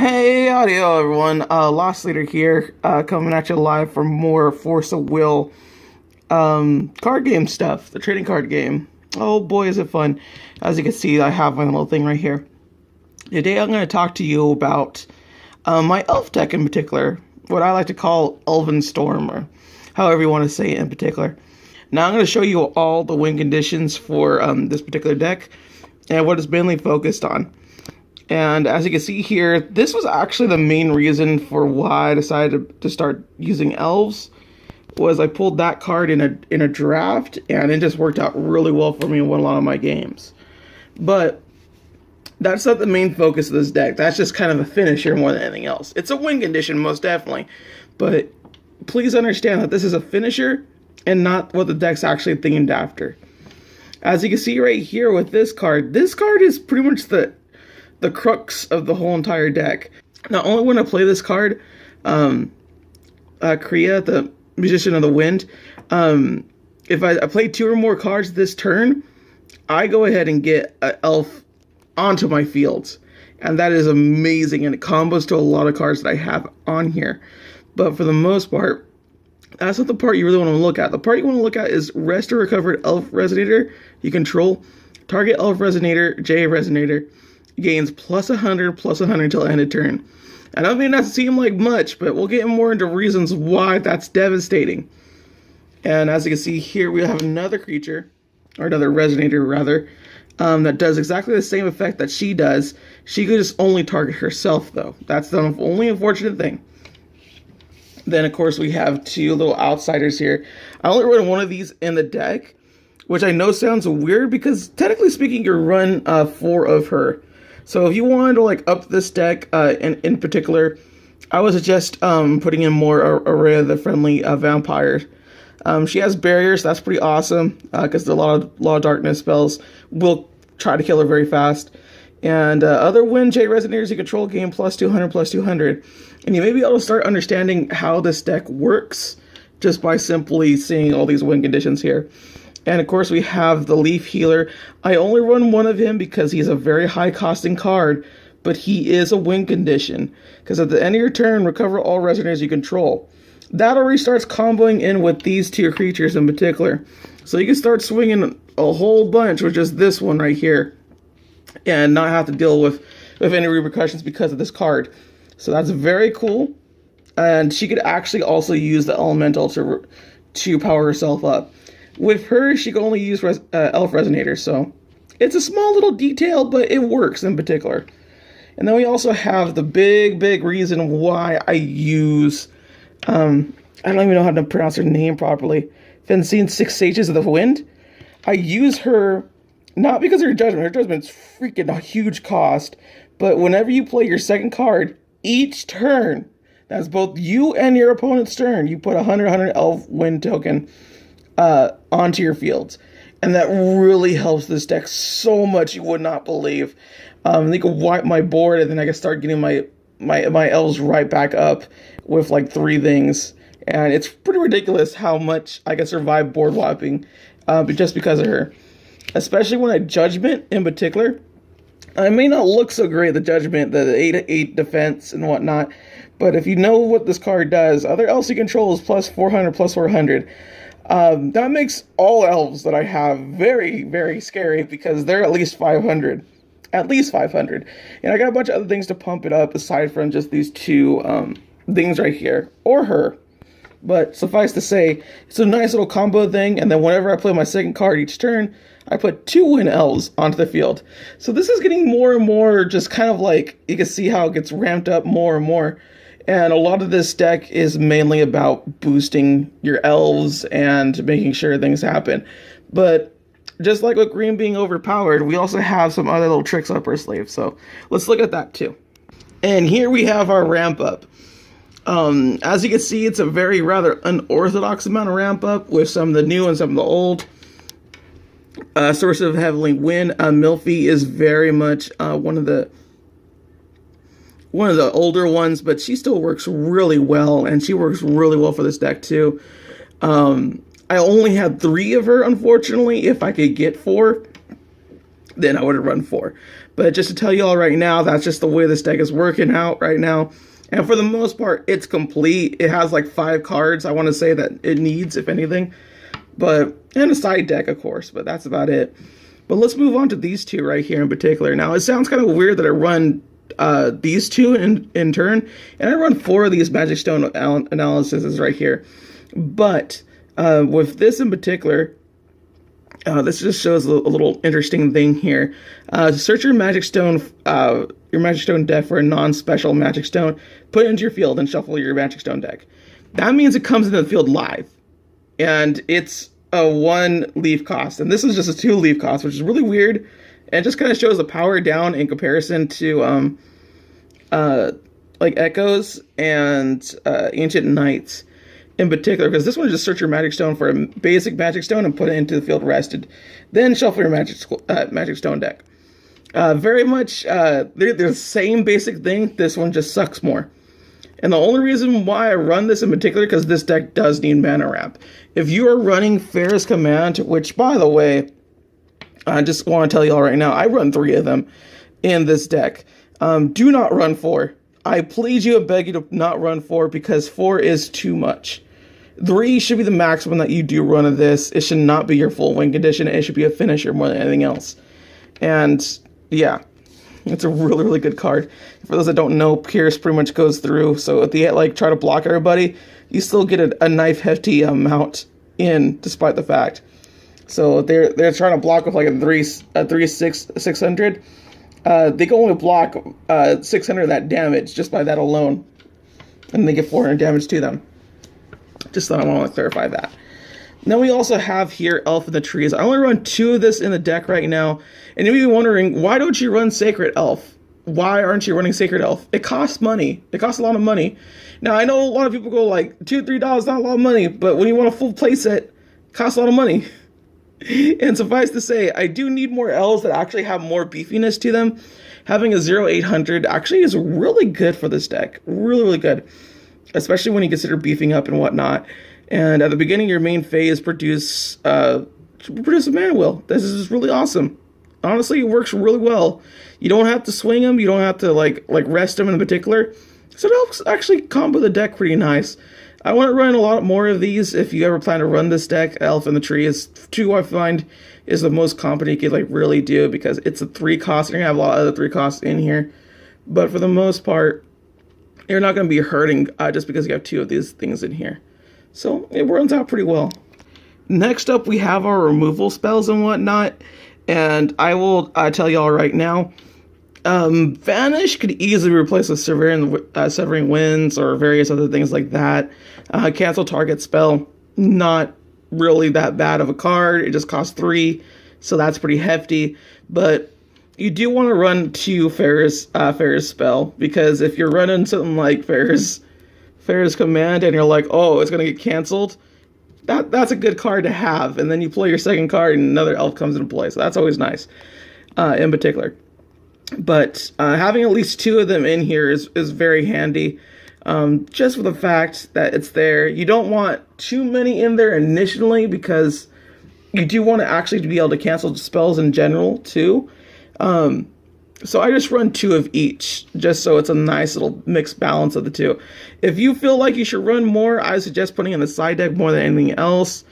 Hey, audio everyone. Lost Leader here, coming at you live for more Force of Will card game stuff, the trading card game. Oh boy, is it fun. As you can see, I have my little thing right here. Today I'm going to talk to you about my elf deck in particular, what I like to call Elven Storm, or however you want to say it in particular. Now I'm going to show you all the win conditions for this particular deck and what it's mainly focused on. And as you can see here, this was actually the main reason for why I decided to start using elves. Was I pulled that card in a draft, and it just worked out really well for me and won a lot of my games. But that's not the main focus of this deck. That's just kind of a finisher more than anything else. It's a win condition, most definitely. But please understand that this is a finisher and not what the deck's actually themed after. As you can see right here with this card is pretty much the crux of the whole entire deck. Not only when I play this card, Crea, the Musician of the Wind, if I play 2 or more cards this turn, I go ahead and get an elf onto my fields. And that is amazing, and it combos to a lot of cards that I have on here. But for the most part, that's not the part you really want to look at. The part you want to look at is Rest or Recovered Elf Resonator. You control target Elf Resonator, J Resonator, gains plus 100 until end of turn. I don't mean that to seem like much, but we'll get more into reasons why that's devastating. And as you can see here, we have another creature, or another resonator rather, that does exactly the same effect that she does. She could just only target herself though. That's the only unfortunate thing. Then of course we have 2 little outsiders here. I only run one of these in the deck, which I know sounds weird because technically speaking you run 4 of her. So if you wanted to like up this deck in particular, I would suggest putting in more array of the friendly vampires. She has barriers, that's pretty awesome because a lot of darkness spells will try to kill her very fast. And other Wind J Resonators you control gain plus 200. And you may be able to start understanding how this deck works just by simply seeing all these win conditions here. And of course we have the Leaf Healer. I only run one of him because he's a very high costing card, but he is a win condition. Because at the end of your turn, recover all resonators you control. That already starts comboing in with these 2 creatures in particular. So you can start swinging a whole bunch with just this one right here. And not have to deal with any repercussions because of this card. So that's very cool. And she could actually also use the Elemental to power herself up. With her, she can only use Elf Resonator, so it's a small little detail, but it works in particular. And then we also have the big reason why I use, I don't even know how to pronounce her name properly, Fiethsing 6 Sages of the Wind. I use her not because of her judgment's freaking a huge cost, but whenever you play your second card, each turn, that's both you and your opponent's turn, you put a 100 Elf Wind token onto your fields, and that really helps this deck so much you would not believe. They can wipe my board, and then I can start getting my elves right back up with like 3 things, and it's pretty ridiculous how much I can survive board wiping just because of her. Especially when I Judgment in particular. I may not look so great, the Judgment, the 8 defense and whatnot, but if you know what this card does, other elves you control is plus 400. That makes all elves that I have very scary because they're at least 500. At least 500. And I got a bunch of other things to pump it up aside from just these 2 things right here. Or her. But suffice to say, it's a nice little combo thing. And then whenever I play my second card each turn, I put 2 win elves onto the field. So this is getting more and more just kind of like, you can see how it gets ramped up more and more. And a lot of this deck is mainly about boosting your elves and making sure things happen. But just like with green being overpowered, we also have some other little tricks up our sleeve. So let's look at that too. And here we have our ramp up. As you can see, it's a very rather unorthodox amount of ramp up with some of the new and some of the old. Source of Heavenly Wind. Milfy is very much one of the older ones, but she still works really well, and she works really well for this deck too. I only had 3 of her, unfortunately. If I could get 4, then I would have run 4. But just to tell you all right now, that's just the way this deck is working out right now. And for the most part, it's complete. It has like 5 cards I want to say that it needs, if anything. But, and a side deck, of course, but that's about it. But let's move on to these two right here in particular. Now, it sounds kind of weird that I run these two in turn, and I run 4 of these Magic Stone analyses right here. But with this in particular, this just shows a little interesting thing here. Search your Magic Stone deck for a non-special Magic Stone, put it into your field, and shuffle your Magic Stone deck. That means it comes into the field live, and it's a 1 leaf cost, and this is just a 2 leaf cost, which is really weird. And it just kind of shows the power down in comparison to like Echoes and Ancient Knights in particular, because this one is just search your Magic Stone for a basic Magic Stone and put it into the field rested, then shuffle your Magic Stone deck. Very much they're the same basic thing. This one just sucks more. And the only reason why I run this in particular, because this deck does need mana ramp. If you are running Faerur's Command, which, by the way, I just want to tell you all right now, I run 3 of them in this deck. Do not run 4. I plead you and beg you to not run 4, because 4 is too much. 3 should be the maximum that you do run of this. It should not be your full win condition. It should be a finisher more than anything else. And, yeah. It's a really, really good card. For those that don't know, Pierce pretty much goes through. So if they like try to block everybody, you still get a knife hefty amount in, despite the fact. So they're trying to block with like a 600. They can only block 600 of that damage just by that alone, and they get 400 damage to them. Just thought I want to clarify that. Then we also have here Elf in the Trees. I only run 2 of this in the deck right now. And you may be wondering, why don't you run Sacred Elf? Why aren't you running Sacred Elf? It costs money. It costs a lot of money. Now, I know a lot of people go like, $2, $3, not a lot of money. But when you want a full playset, it costs a lot of money. And suffice to say, I do need more elves that actually have more beefiness to them. Having a 0-800 actually is really good for this deck. Really, really good. Especially when you consider beefing up and whatnot. And at the beginning of your main phase, produce a mana wheel. This is really awesome. Honestly, it works really well. You don't have to swing them. You don't have to like rest them in particular. So it helps actually combo the deck pretty nice. I want to run a lot more of these. If you ever plan to run this deck, Elf in the Tree is 2. I find is the most competent you could really do, because it's a 3 cost. You're gonna have a lot of other 3 costs in here, but for the most part, you're not gonna be hurting just because you have 2 of these things in here. So it runs out pretty well. Next up, we have our removal spells and whatnot. And I will tell you all right now, Vanish could easily replace with Severing Winds or various other things like that. Cancel target spell, not really that bad of a card. It just costs 3, so that's pretty hefty. But you do want to run 2 Faerur's spell, because if you're running something like Faerur's Command and you're like, oh, it's going to get canceled, that's a good card to have. And then you play your second card and another elf comes into play. So that's always nice in particular. But having at least 2 of them in here is very handy. Just for the fact that it's there. You don't want too many in there initially, because you do want to actually be able to cancel spells in general too. So I just run 2 of each, just so it's a nice little mixed balance of the 2. If you feel like you should run more, I suggest putting in the side deck more than anything else.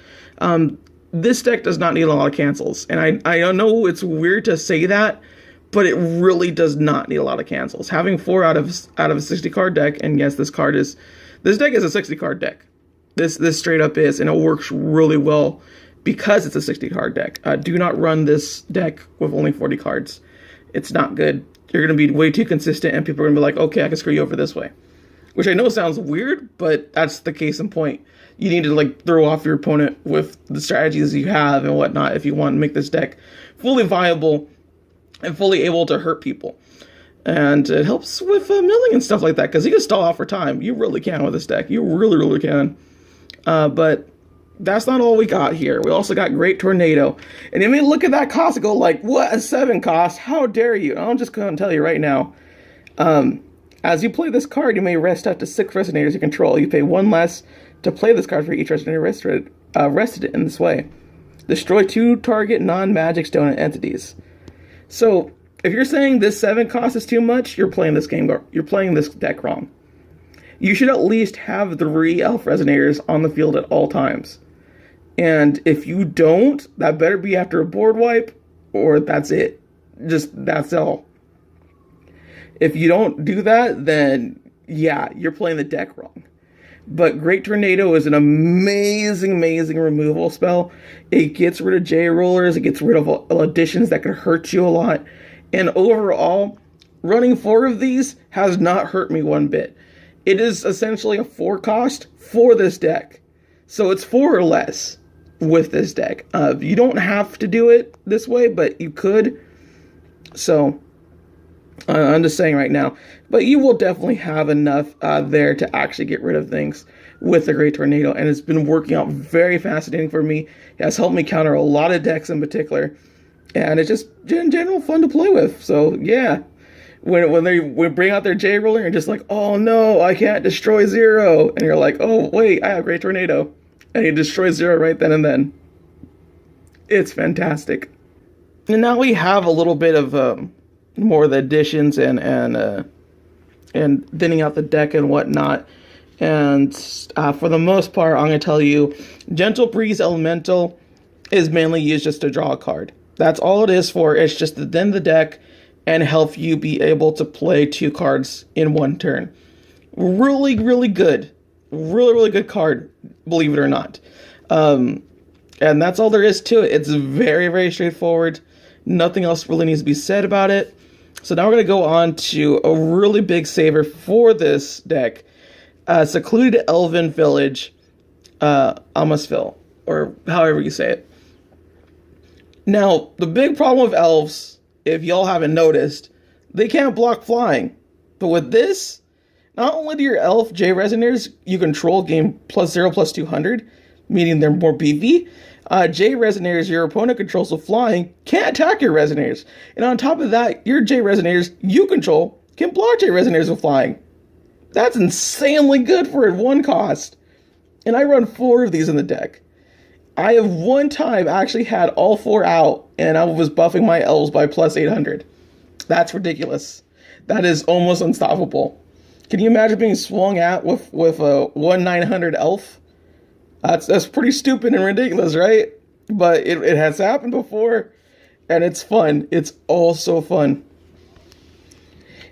This deck does not need a lot of cancels, and I know it's weird to say that, but it really does not need a lot of cancels. Having 4 out of a 60 card deck, and yes, this deck is a 60 card deck. This straight up is, and it works really well because it's a 60 card deck. Do not run this deck with only 40 cards. It's not good. You're going to be way too consistent, and people are going to be like, okay, I can screw you over this way. Which I know sounds weird, but that's the case in point. You need to throw off your opponent with the strategies you have and whatnot if you want to make this deck fully viable and fully able to hurt people. And it helps with milling and stuff like that, because you can stall out for time. You really can with this deck. You really, really can. But that's not all we got here. We also got Great Tornado. And you may look at that cost and go like, what, a 7 cost? How dare you? I'm just going to tell you right now. As you play this card, you may rest up to 6 resonators you control. You pay 1 less to play this card for each resonator rested in this way. Destroy 2 target non-magic stone entities. So If you're saying this 7 cost is too much, you're playing this deck wrong. You should at least have 3 Elf Resonators on the field at all times. And if you don't, that better be after a board wipe, or that's it. Just, that's all. If you don't do that, then yeah, you're playing the deck wrong. But Great Tornado is an amazing, amazing removal spell. It gets rid of J-Rollers, it gets rid of additions that could hurt you a lot. And overall, running 4 of these has not hurt me one bit. It is essentially a 4 cost for this deck. So it's 4 or less with this deck. You don't have to do it this way, but you could. So I'm just saying right now. But you will definitely have enough there to actually get rid of things with the Great Tornado. And it's been working out very fascinating for me. It has helped me counter a lot of decks in particular. And it's just in general fun to play with. So yeah. When they bring out their J-Roller, you're just like, oh no, I can't destroy 0. And you're like, oh wait, I have Great Tornado. And he destroys 0 right then and then. It's fantastic. And now we have a little bit of more of the additions and thinning out the deck and whatnot. And for the most part, I'm going to tell you, Gentle Breeze Elemental is mainly used just to draw a card. That's all it is for. It's just to thin the deck and help you be able to play 2 cards in 1 turn. Really, really good. Really, really good card, believe it or not. And that's all there is to it. It's very, very straightforward. Nothing else really needs to be said about it. So now we're going to go on to a really big saver for this deck. Secluded Elven Village, Amasville, or however you say it. Now, the big problem with elves, if y'all haven't noticed, they can't block flying. But with this, not only do your elf J Resonators you control gain +0/+200, meaning they're more BV, J Resonators your opponent controls with flying can't attack your Resonators. And on top of that, your J Resonators you control can block J Resonators with flying. That's insanely good for a 1 cost. And I run 4 of these in the deck. I have one time actually had all 4 out, and I was buffing my elves by +800. That's ridiculous. That is almost unstoppable. Can you imagine being swung at with a 1/900 elf? That's pretty stupid and ridiculous, right? But it has happened before, and it's fun. It's also fun.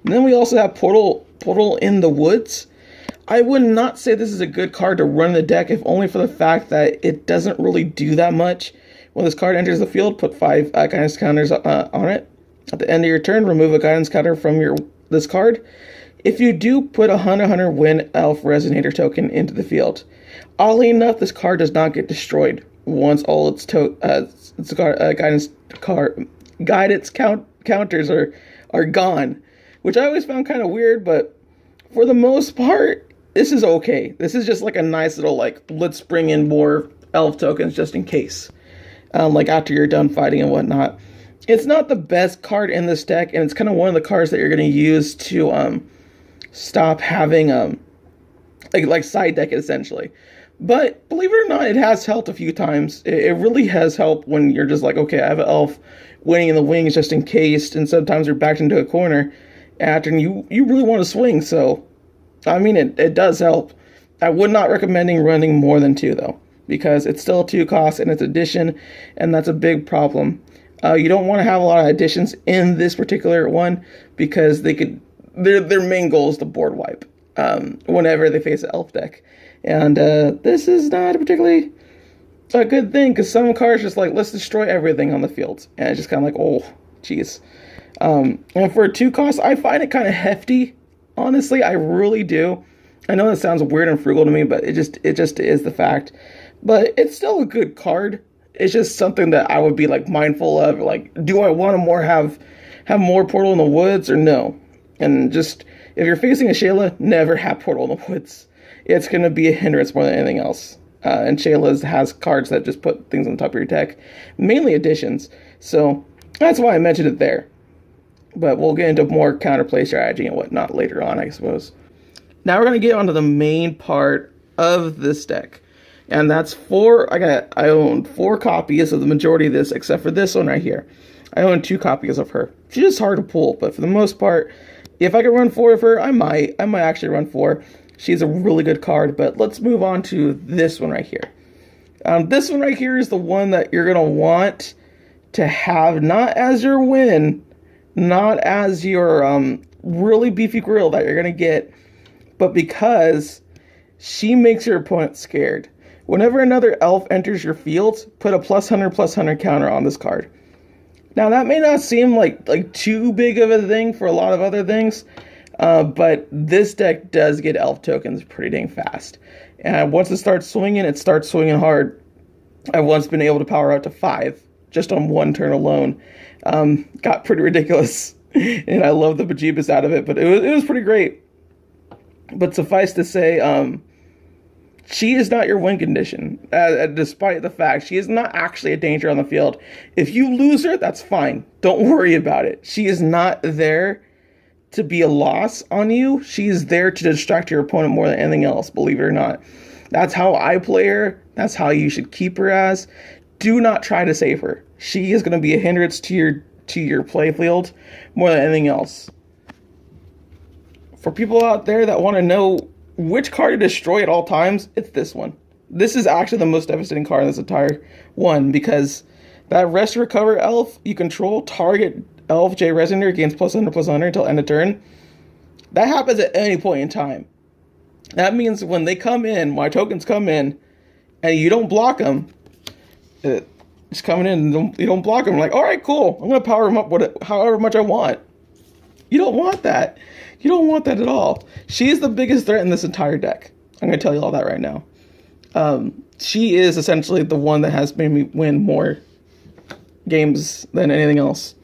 And then we also have Portal in the Woods. I would not say this is a good card to run in the deck, if only for the fact that it doesn't really do that much. When this card enters the field, put 5 guidance counters on it. At the end of your turn, remove a guidance counter from this card. If you do, put a 100 win Elf Resonator token into the field. Oddly enough, this card does not get destroyed once all its guidance counters are gone, which I always found kind of weird, but for the most part, this is okay. This is just like a nice little, like, let's bring in more elf tokens just in case. Like after you're done fighting and whatnot. It's not the best card in this deck, and it's kind of one of the cards that you're going to use to stop having like side deck essentially. But believe it or not, it has helped a few times. It really has helped when you're just like, okay, I have an elf waiting in the wings just in case, and sometimes you're backed into a corner after and you really want to swing. So I mean, it does help. I would not recommending running more than 2 though, because it's still a 2 cost and it's addition, and that's a big problem. You don't want to have a lot of additions in this particular one because their main goal is to board wipe whenever they face an elf deck. And this is not a particularly a good thing, because some cards just like, let's destroy everything on the field. And it's just kind of like, oh, jeez. And for a 2 cost, I find it kind of hefty. Honestly, I really do. I know that sounds weird and frugal to me, but it just is the fact. But it's still a good card. It's just something that I would be like mindful of. Like, do I want to have more Portal in the Woods or no? And just, if you're facing a Shayla, never have Portal in the Woods. It's going to be a hindrance more than anything else. And Shayla has cards that just put things on the top of your deck. Mainly additions. So that's why I mentioned it there. But we'll get into more counterplay strategy and whatnot later on, I suppose. Now we're going to get onto the main part of this deck. And that's I own 4 copies of the majority of this, except for this one right here. I own 2 copies of her. She's just hard to pull, but for the most part, if I could run 4 of her, I might actually run 4. She's a really good card, but let's move on to this one right here. This one right here is the one that you're going to want to have, not as your win, not as your really beefy grill that you're going to get, but because she makes your opponent scared. Whenever another elf enters your field, put a +100/+100 counter on this card. Now, that may not seem like too big of a thing for a lot of other things, but this deck does get elf tokens pretty dang fast. And once it starts swinging hard. I've once been able to power out to 5 just on 1 turn alone. Got pretty ridiculous, and I love the bejeebus out of it, but it was pretty great. But suffice to say, she is not your win condition, despite the fact she is not actually a danger on the field. If you lose her, that's fine. Don't worry about it. She is not there to be a loss on you. She is there to distract your opponent more than anything else, believe it or not. That's how I play her. That's how you should keep her as. Do not try to save her. She is going to be a hindrance to your play field more than anything else. For people out there that want to know which card to destroy at all times, it's this one. This is actually the most devastating card in this entire one, because that Rest Recover elf you control, target elf J Resonator gains +100/+100 until end of turn. That happens at any point in time. That means when they come in, my tokens come in, and you don't block them, it's coming in and you don't block them. I'm like, all right, cool. I'm going to power them up however much I want. You don't want that. You don't want that at all. She is the biggest threat in this entire deck. I'm going to tell you all that right now. She is essentially the one that has made me win more games than anything else.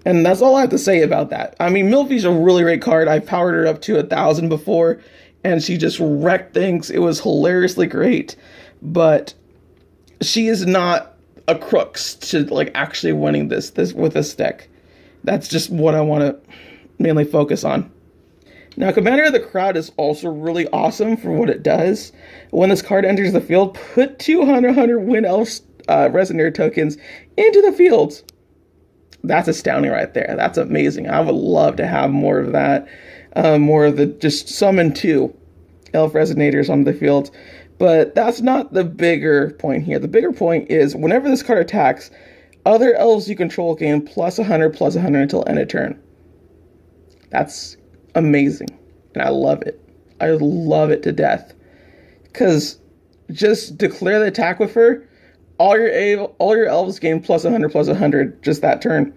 And that's all I have to say about that. I mean, Milfy's a really great card. I powered her up to 1,000 before, and she just wrecked things. It was hilariously great. But she is not a crux to actually winning this with this deck. That's just what I want to mainly focus on. Now, Commander of the Crowd is also really awesome for what it does. When this card enters the field, put 200 Win Elf Resonator tokens into the field. That's astounding right there. That's amazing. I would love to have more of that. More of the just summon 2 Elf Resonators onto the field. But that's not the bigger point here. The bigger point is whenever this card attacks, other elves you control gain +100/+100 until end of turn. That's amazing. And I love it. I love it to death. Because just declare the attack with her, all your elves gain +100/+100 just that turn.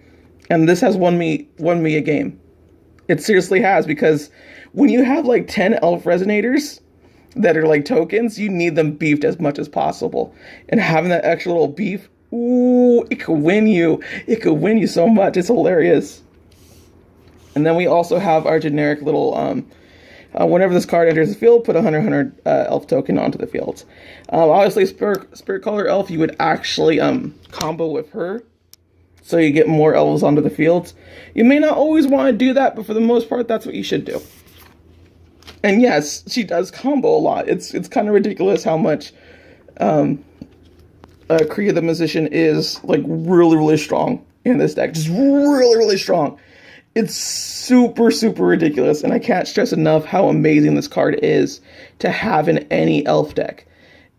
And this has won me a game. It seriously has, because when you have 10 elf resonators that are tokens, you need them beefed as much as possible. And having that extra little beef, ooh, it could win you. It could win you so much. It's hilarious. And then we also have our generic little, whenever this card enters the field, put a 100 elf token onto the field. Obviously, Spirit Caller Elf, you would actually combo with her, so you get more elves onto the field. You may not always want to do that, but for the most part, that's what you should do. And yes, she does combo a lot. It's kind of ridiculous how much Crea the Musician is really, really strong in this deck. Just really, really strong. It's super, super ridiculous, and I can't stress enough how amazing this card is to have in any elf deck.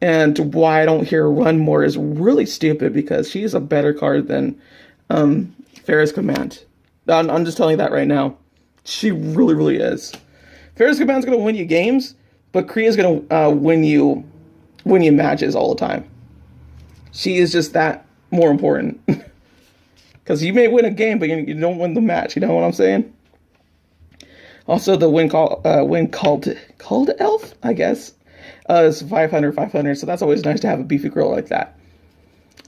And why I don't hear her run more is really stupid, because she's a better card than Faerur's Command. I'm just telling you that right now. She really, really is. Faerur's Command is going to win you games, but Crea is going to win you matches all the time. She is just that more important. Because you may win a game, but you don't win the match. You know what I'm saying? Also, the win called elf, I guess, is 500. So that's always nice to have a beefy girl like that.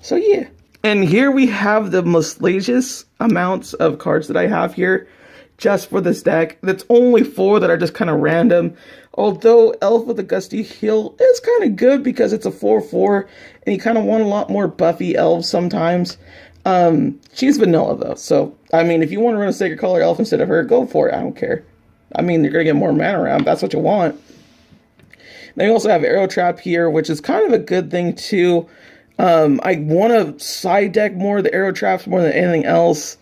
So yeah. And here we have the miscellaneous amounts of cards that I have here just for this deck. That's only 4 that are just kind of random. Although Elf with a Gusty Heal is kind of good because it's a 4/4, and you kind of want a lot more buffy elves sometimes. She's vanilla though, so I mean, if you want to run a Sacred Color Elf instead of her, go for it. I don't care. I mean, you're gonna get more mana around. That's what you want. Then you also have Arrow Trap here, which is kind of a good thing too. I want to side deck more of the arrow traps more than anything else,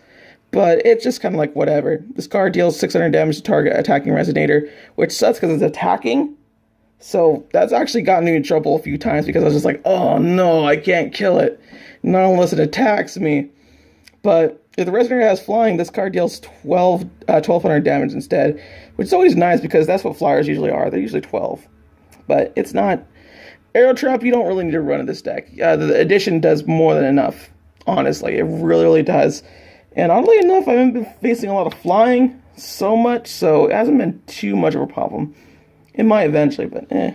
but it's just kind of like whatever. This card deals 600 damage to target attacking resonator, which sucks because it's attacking. So that's actually gotten me in trouble a few times because I was just like, oh no, I can't kill it. Not unless it attacks me. But if the resonator has flying, this card deals 1200 damage instead, which is always nice because that's what flyers usually are. They're usually 12. But it's not. Arrow Trap, you don't really need to run in this deck. The addition does more than enough, honestly. It really, really does. And oddly enough, I haven't been facing a lot of flying so much, so it hasn't been too much of a problem. It might eventually, but eh.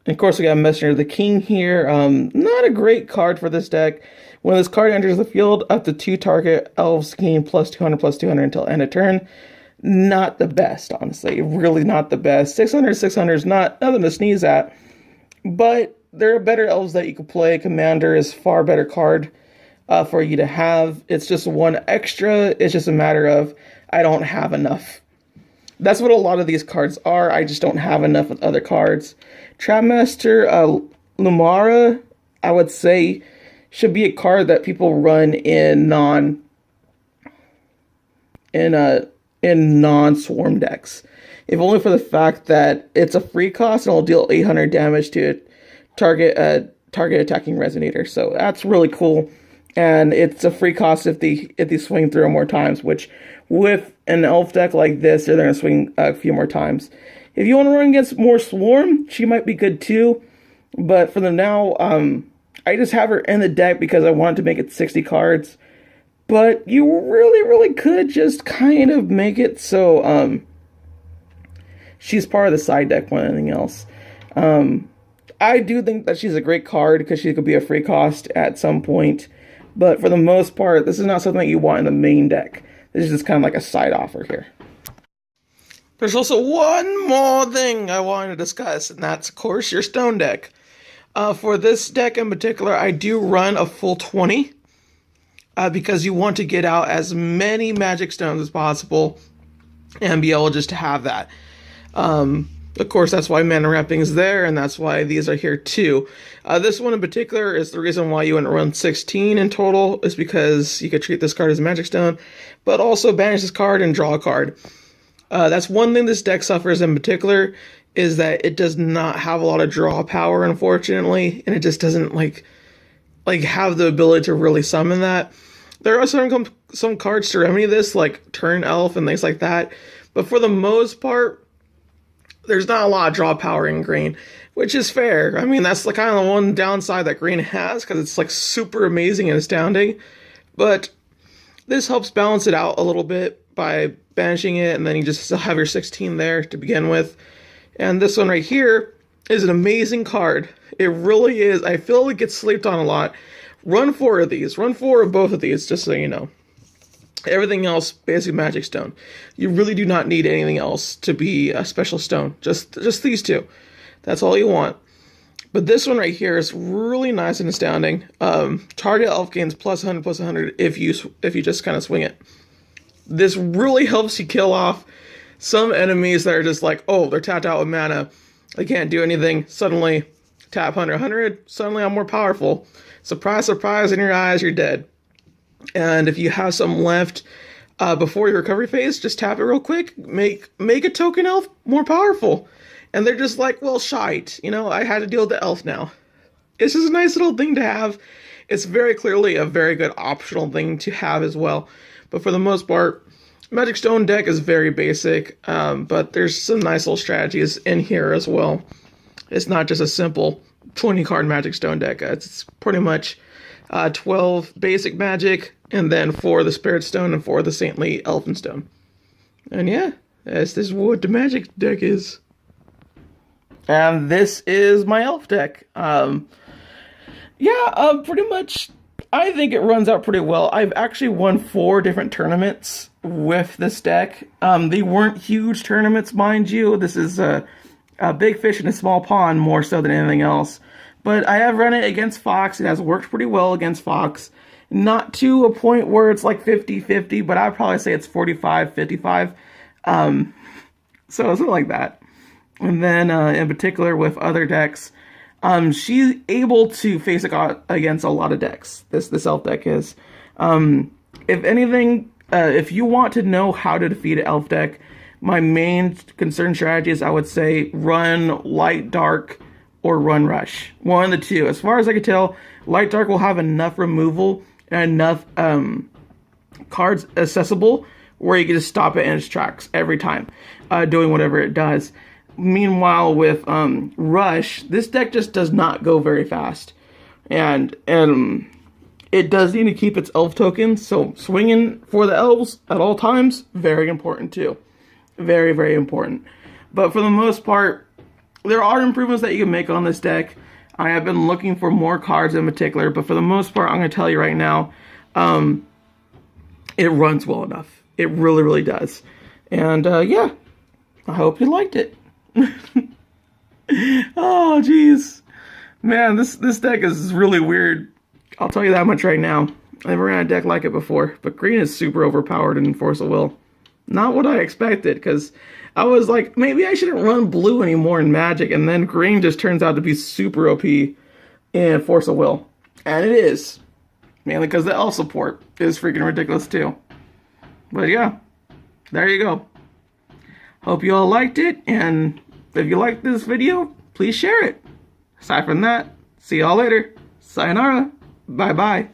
And of course, we got Messenger of the King here. Not a great card for this deck. When this card enters the field, up to 2 target elves gain +200/+200 until end of turn. Not the best, honestly. Really not the best. 600 is nothing to sneeze at. But there are better elves that you could play. Commander is far better card for you to have. It's just one extra. It's just a matter of I don't have enough. That's what a lot of these cards are. I just don't have enough with other cards. Trapmaster Lumara, I would say, should be a card that people run in non-swarm decks. If only for the fact that it's a free cost and it'll deal 800 damage to a target attacking resonator. So that's really cool. And it's a free cost if they swing through more times, which with an elf deck like this, they're going to swing a few more times. If you want to run against more swarm, she might be good too. But for the now, I just have her in the deck because I wanted to make it 60 cards. But you really, really could just kind of make it so she's part of the side deck more than anything else. I do think that she's a great card because she could be a free cost at some point. But for the most part, this is not something that you want in the main deck. This is just kind of like a side offer here. There's also one more thing I wanted to discuss, and that's, of course, your stone deck. For this deck in particular, I do run a full 20 because you want to get out as many magic stones as possible and be able just to have that. Of course, that's why mana wrapping is there, and that's why these are here too. This one in particular is the reason why you want to run 16 in total, is because you could treat this card as a magic stone, but also banish this card and draw a card. That's one thing this deck suffers in particular, is that it does not have a lot of draw power, unfortunately, and it just doesn't like have the ability to really summon that. There are some cards to remedy this, like Turn Elf and things like that, but for the most part, there's not a lot of draw power in green, which is fair. I mean, that's like kind of the one downside that green has, because it's like super amazing and astounding. But this helps balance it out a little bit by banishing it, and then you just still have your 16 there to begin with. And this one right here is an amazing card. It really is. I feel it gets slept on a lot. Run 4 of these. Run 4 of both of these, just so you know. Everything else, basic magic stone. You really do not need anything else to be a special stone. Just these two. That's all you want. But this one right here is really nice and astounding. Target elf gains +100/+100 if you just kind of swing it. This really helps you kill off some enemies that are just like, oh, they're tapped out with mana. They can't do anything. Suddenly, tap 100. Suddenly I'm more powerful. Surprise, surprise, in your eyes, you're dead. And if you have some left before your recovery phase, just tap it real quick. Make a token elf more powerful. And they're just like, well, shite. You know, I had to deal with the elf now. It's just a nice little thing to have. It's very clearly a very good optional thing to have as well. But for the most part, Magic Stone deck is very basic. But there's some nice little strategies in here as well. It's not just a simple 20-card Magic Stone deck. It's pretty much 12 basic magic, and then 4 the Spirit Stone and 4 the Saintly Elven Stone. And yeah, this is what the magic deck is. And this is my elf deck. Pretty much, I think it runs out pretty well. I've actually won 4 different tournaments with this deck. They weren't huge tournaments, mind you. This is a big fish in a small pond, more so than anything else. But I have run it against Fox. It has worked pretty well against Fox. Not to a point where it's like 50-50, but I'd probably say it's 45-55. So something like that. And then in particular with other decks, She's able to face against a lot of decks. This elf deck is. If anything, if you want to know how to defeat an elf deck, my main concern strategy is I would say run light dark or run rush. One of the two. As far as I can tell, light dark will have enough removal and enough cards accessible where you can just stop it in its tracks every time, doing whatever it does. Meanwhile, with rush, this deck just does not go very fast, and it does need to keep its elf tokens. So swinging for the elves at all times, very important too, very, very important. But for the most part, there are improvements that you can make on this deck. I have been looking for more cards in particular, but for the most part, I'm going to tell you right now, it runs well enough. It really, really does. And yeah, I hope you liked it. Oh, jeez. Man, this deck is really weird. I'll tell you that much right now. I never ran a deck like it before, but green is super overpowered in Force of Will. Not what I expected, because I was like, maybe I shouldn't run blue anymore in Magic, and then green just turns out to be super OP in Force of Will. And it is. Mainly because the elf support is freaking ridiculous too. But yeah, there you go. Hope you all liked it, and if you liked this video, please share it. Aside from that, see y'all later. Sayonara. Bye-bye.